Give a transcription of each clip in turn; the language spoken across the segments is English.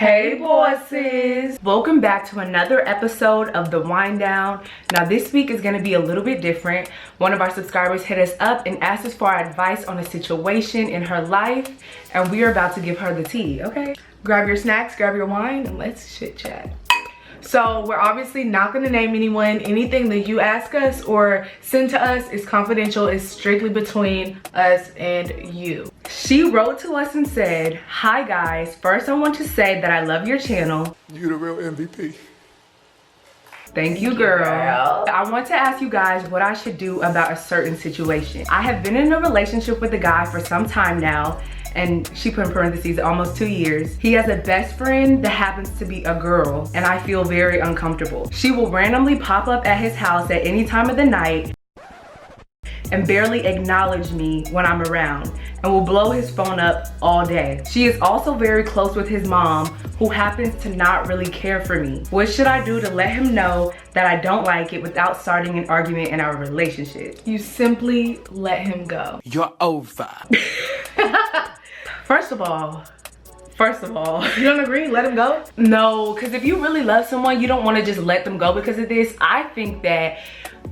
Hey bosses! Welcome back to another episode of The Wind Down. Now this week is going to be a little bit different. One of our subscribers hit us up and asked us for advice on a situation in her life, and we are about to give her the tea, okay? Grab your snacks, grab your wine, and let's chit chat. So we're obviously not going to name anyone. Anything that you ask us or send to us is confidential. It's strictly between us and you. She wrote to us and said, "Hi guys, first I want to say that I love your channel." You the real MVP. Thank you, girl. I want to ask you guys what I should do about a certain situation. I have been in a relationship with a guy for some time now, and she put in parentheses almost 2 years. He has a best friend that happens to be a girl, and I feel very uncomfortable. She will randomly pop up at his house at any time of the night and barely acknowledge me when I'm around, and will blow his phone up all day. She is also very close with his mom, who happens to not really care for me. What should I do to let him know that I don't like it without starting an argument in our relationship? You simply let him go. You're over. First of all, you don't agree? Let him go? No, because if you really love someone, you don't want to just let them go because of this. I think that,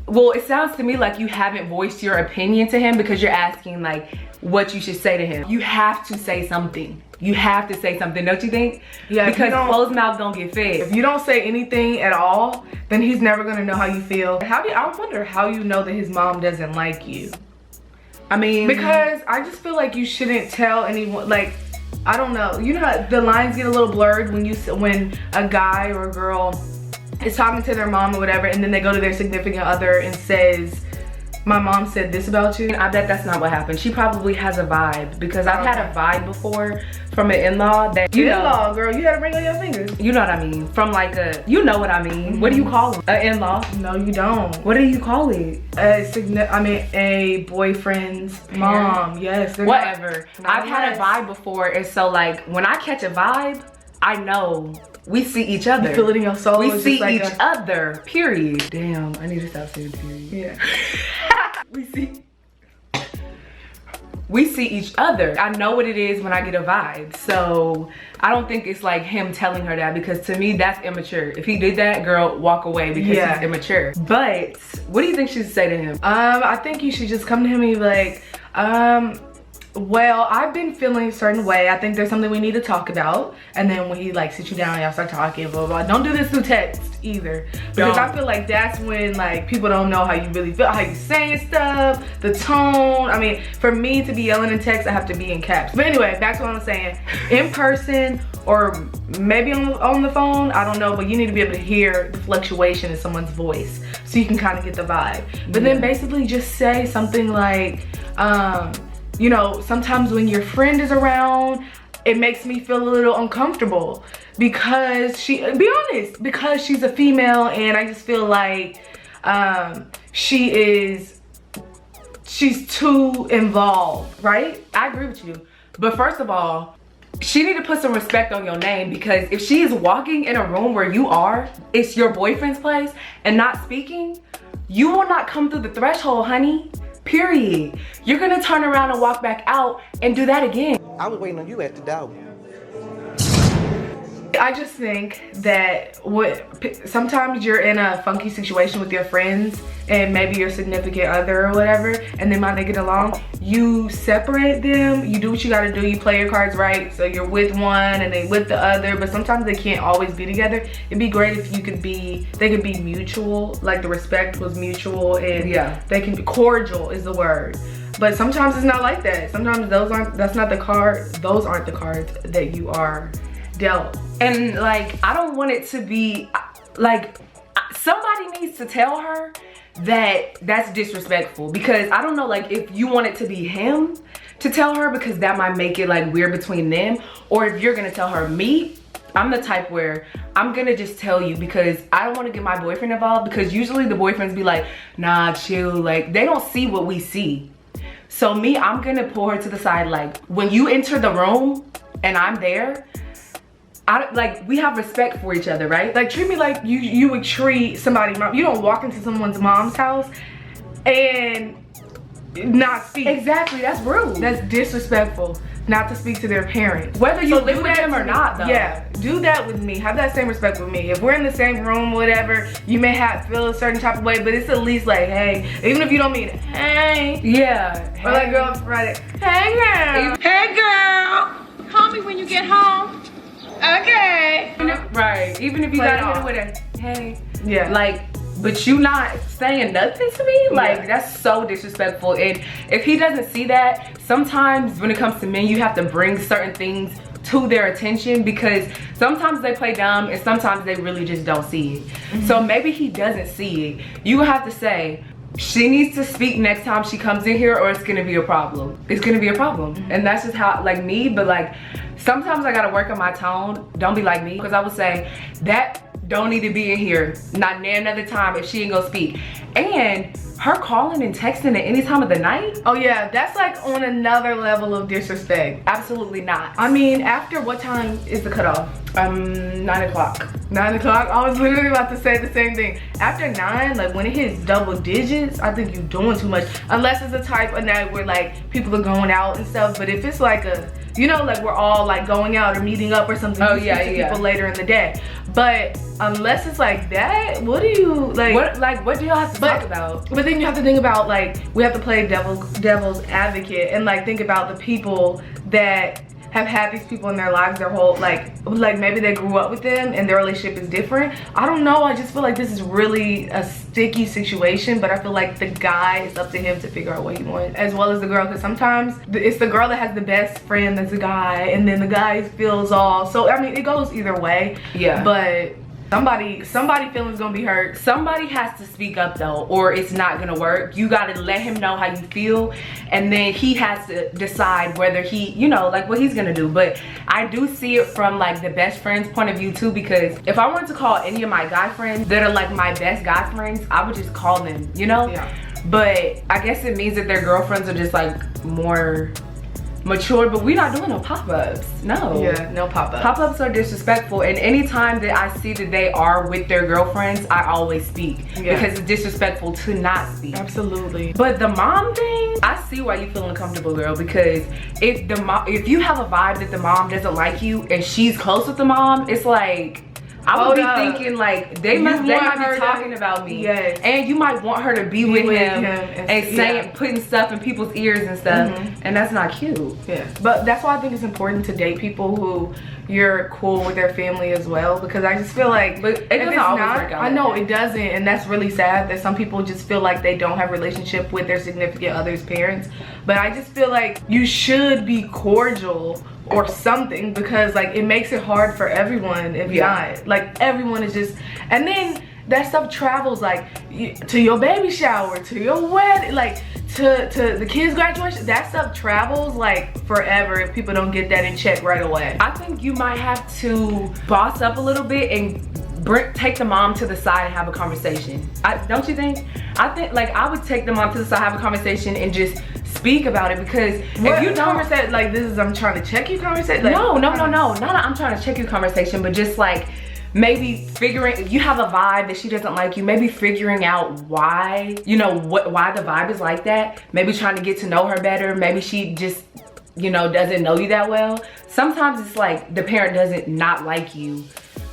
well, it sounds to me like you haven't voiced your opinion to him because you're asking like what you should say to him. You have to say something. You have to say something, don't you think? Yeah, because closed mouths don't get fed. If you don't say anything at all, then he's never gonna know how you feel. I wonder how you know that his mom doesn't like you. I mean, because I just feel like you shouldn't tell anyone, like, I don't know. You know how the lines get a little blurred when a guy or a girl is talking to their mom or whatever, and then they go to their significant other and says, "My mom said this about you." I bet that's not what happened. She probably has a vibe, because I've had a vibe before from an in-law that, you know. In-law, girl, you had a ring on your fingers. You know what I mean? From like a, you know what I mean? What do you call them? An in-law? No, you don't. What do you call it? A boyfriend's mom. Yes. Whatever. I've had a vibe before, and so like when I catch a vibe, I know we see each other. You feel it in your soul. We see like each other, period. Damn, I need to stop saying period. Yeah. We see each other. I know what it is when I get a vibe. So I don't think it's like him telling her that, because to me that's immature. If he did that, girl, walk away, because he's immature. But what do you think she should say to him? I think you should just come to him and be like, well, I've been feeling a certain way. I think there's something we need to talk about. And then when he like sits you down, y'all start talking, blah, blah, blah. Don't do this through text either. Because I feel like that's when like people don't know how you really feel, how you saying stuff, the tone. I mean, for me to be yelling in text, I have to be in caps. But anyway, back to what I'm saying. In person or maybe on the phone, I don't know, but you need to be able to hear the fluctuation in someone's voice so you can kind of get the vibe. But then basically just say something like, you know, sometimes when your friend is around, it makes me feel a little uncomfortable because be honest, because she's a female, and I just feel like she's too involved, right? I agree with you. But first of all, she need to put some respect on your name, because if she is walking in a room where you are, it's your boyfriend's place, and not speaking, you will not come through the threshold, honey. Period. You're gonna turn around and walk back out and do that again. I was waiting on you at the door. I just think that sometimes you're in a funky situation with your friends and maybe your significant other or whatever, and they might not get along. You separate them, you do what you gotta do, you play your cards right, so you're with one and they with the other, but sometimes they can't always be together. It'd be great if they could be mutual, like the respect was mutual, and they can be cordial is the word. But sometimes it's not like that. Sometimes those aren't the cards that you are dealt. And like, I don't want it to be like, somebody needs to tell her that that's disrespectful, because I don't know, like if you want it to be him to tell her, because that might make it like weird between them, or if you're gonna tell her. Me, I'm the type where I'm gonna just tell you, because I don't want to get my boyfriend involved, because usually the boyfriends be like, nah, chill, like they don't see what we see. So me, I'm gonna pull her to the side, like when you enter the room and I'm there, like we have respect for each other, right? Like treat me like you would treat somebody's mom. You don't walk into someone's mom's house and not speak. Exactly, that's rude. That's disrespectful. not to speak to their parents. Whether you live with them or not, though. Yeah, do that with me. Have that same respect with me. If we're in the same room, whatever, you may feel a certain type of way, but it's at least like, hey, even if you don't mean, hey. Yeah. Or like girl Friday, hey girl. Hey girl. Call me when you get home. Okay. Right. Even if you gotta hit it with a hey. Yeah. Like, but you not saying nothing to me? Like, that's so disrespectful. And if he doesn't see that, sometimes when it comes to men, you have to bring certain things to their attention, because sometimes they play dumb and sometimes they really just don't see it. So maybe he doesn't see it. You have to say, she needs to speak next time she comes in here, or it's gonna be a problem. It's gonna be a problem. And that's just how, like me, but like, sometimes I gotta work on my tone. Don't be like me, because I would say, that don't need to be in here, not near another time if she ain't gonna speak. And her calling and texting at any time of the night? Oh yeah, that's like on another level of disrespect. Absolutely not. I mean, after what time is the cutoff? 9 o'clock. 9 o'clock? I was literally about to say the same thing. After 9, like when it hits double digits, I think you're doing too much. Unless it's a type of night where like people are going out and stuff. But if it's like a, you know, like we're all like going out or meeting up or something, oh you yeah, speak to people later in the day. But unless it's like that, what do you like? What do y'all have to talk about? But then you have to think about, like, we have to play devil's advocate and like think about the people that have had these people in their lives their whole like maybe they grew up with them and their relationship is different. I don't know, I just feel like this is really a sticky situation, but I feel like the guy, it's up to him to figure out what he wants, as well as the girl, because sometimes it's the girl that has the best friend that's a guy, and then the guy feels all, so I mean it goes either way. Yeah, but somebody feelings gonna be hurt. Somebody has to speak up though, or it's not gonna work. You gotta let him know how you feel, and then he has to decide whether he, you know, like what he's gonna do. But I do see it from like the best friend's point of view too, because if I wanted to call any of my guy friends that are like my best guy friends, I would just call them, you know? Yeah. But I guess it means that their girlfriends are just like more mature, but we're not doing no pop-ups. No. Yeah, no pop-ups. Pop-ups are disrespectful, and anytime that I see that they are with their girlfriends, I always speak. Yeah. Because it's disrespectful to not speak. Absolutely. But the mom thing, I see why you feel uncomfortable, girl, because if you have a vibe that the mom doesn't like you and she's close with the mom, it's like, I would be thinking like they might be talking about me. Yes. And you might want her to be with him and saying, putting stuff in people's ears and stuff. And that's not cute. Yeah. But that's why I think it's important to date people who you're cool with their family as well, because I just feel like, but it doesn't always work out. I know it doesn't, and that's really sad that some people just feel like they don't have a relationship with their significant other's parents. But I just feel like you should be cordial or something, because like it makes it hard for everyone if not. Like everyone is just, and then that stuff travels like to your baby shower, to your wedding, like to the kids' graduation. That stuff travels like forever if people don't get that in check right away. I think you might have to boss up a little bit and take the mom to the side and have a conversation. Don't you think? I think like I would take the mom to the side, have a conversation, and just speak about it, because if you don't conversate like this is I'm trying to check you conversation. Like, no, not I'm trying to check your conversation, but just like maybe figuring, you have a vibe that she doesn't like you, maybe figuring out why, you know, why the vibe is like that. Maybe trying to get to know her better. Maybe she just, you know, doesn't know you that well. Sometimes it's like the parent doesn't not like you,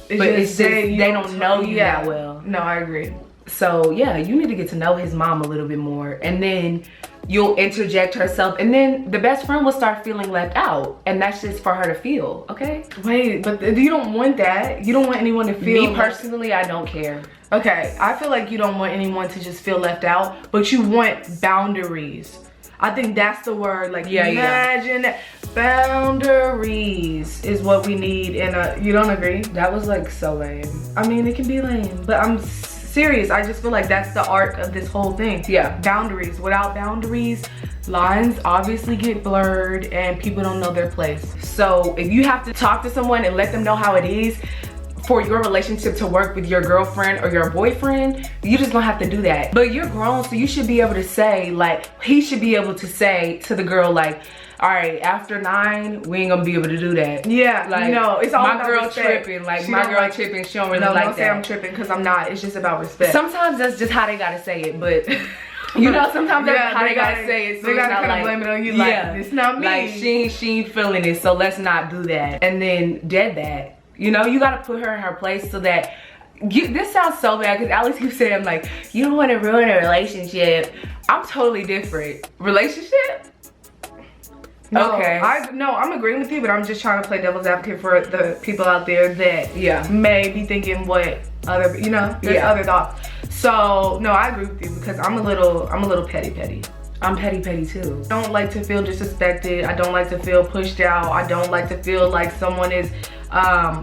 but it's just they don't know you that well. No, I agree. So yeah, you need to get to know his mom a little bit more, and then you'll interject herself, and then the best friend will start feeling left out, and that's just for her to feel, okay? Wait, but you don't want that. You don't want anyone to feel. Me personally, I don't care. Okay, I feel like you don't want anyone to just feel left out, but you want boundaries. I think that's the word. Like, imagine boundaries is what we need in a, you don't agree? That was like so lame. I mean, it can be lame, but I'm serious. I just feel like that's the art of this whole thing. Yeah. Boundaries. Without boundaries, lines obviously get blurred and people don't know their place. So if you have to talk to someone and let them know how it is for your relationship to work with your girlfriend or your boyfriend, you just gonna have to do that. But you're grown, so you should be able to say, like, he should be able to say to the girl, like, all right, after 9, we ain't gonna be able to do that. Yeah, like, you know, it's all my about girl respect. tripping, like she my girl tripping, she don't really like don't say that. I'm tripping, because I'm not. It's just about respect. Sometimes that's just how they gotta say it, but You know, sometimes that's how they gotta say it. So they gotta kind of blame it on you. Like, it's not me. Like she ain't feeling it, so let's not do that. And then dead that. You know, you gotta put her in her place so that. This sounds so bad because Alex keeps saying, like, you don't want to ruin a relationship. I'm totally different. Relationship? No, okay. I'm agreeing with you, but I'm just trying to play devil's advocate for the people out there that may be thinking what other, there's other thoughts. So no, I agree with you because I'm a little petty. I'm petty too. I don't like to feel disrespected. I don't like to feel pushed out. I don't like to feel like someone is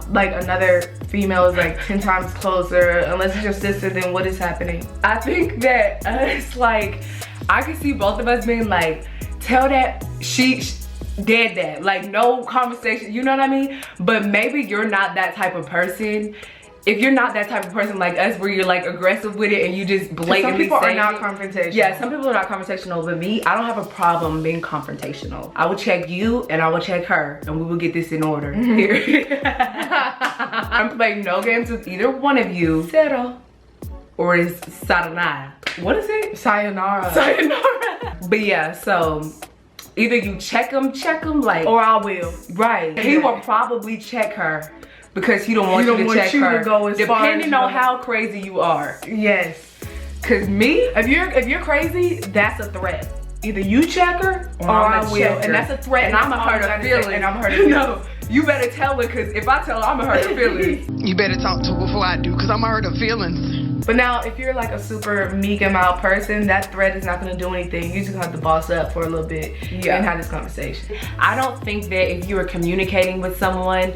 like another female is like 10 times closer. Unless it's your sister, then what is happening? I think that it's like, I can see both of us being like, tell that she did that. Like no conversation, you know what I mean? But maybe you're not that type of person. If you're not that type of person like us where you're like aggressive with it and you just blatantly some people say are not it. confrontational. Yeah, some people are not confrontational, but me, I don't have a problem being confrontational. I will check you and I will check her and we will get this in order. Here. I'm playing no games with either one of you. Zero. Or is sayonara. What is it? Sayonara. Sayonara. But yeah, so either you check them like. Or I will. Right. He will probably check her. Because he don't want you to check her. To go as depending on how crazy you are. Yes. Cause me, if you're crazy, that's a threat. Either you check her or I will, and that's a threat. And I'ma hurt her feelings. And I'm hurting. No, you better tell her, cause if I tell her, I'ma hurt her feelings. You better talk to her before I do, cause I'ma hurt her feelings. But now, if you're like a super meek and mild person, that threat is not gonna do anything. You just have to boss up for a little bit and have this conversation. I don't think that if you are communicating with someone,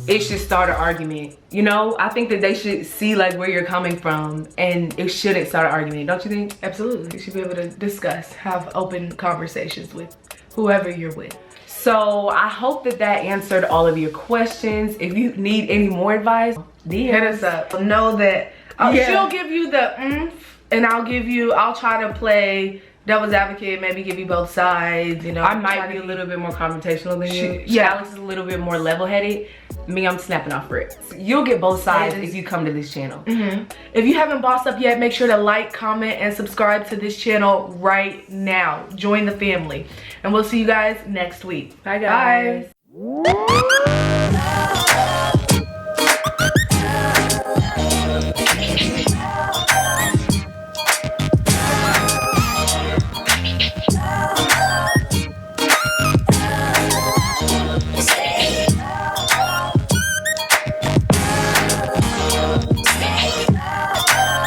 it should start an argument. You know, I think that they should see like where you're coming from and it shouldn't start an argument, don't you think? Absolutely. You should be able to discuss, have open conversations with whoever you're with. So I hope that answered all of your questions. If you need any more advice, hit us up. Know that she'll give you the and I'll try to play devil's advocate, maybe give you both sides, I might be a little bit more confrontational than you. Alex is a little bit more level-headed. Me, I'm snapping off Rick. So you'll get both sides if you come to this channel. If you haven't bossed up yet, make sure to like, comment, and subscribe to this channel right now. Join the family. And we'll see you guys next week. Bye, guys. Bye.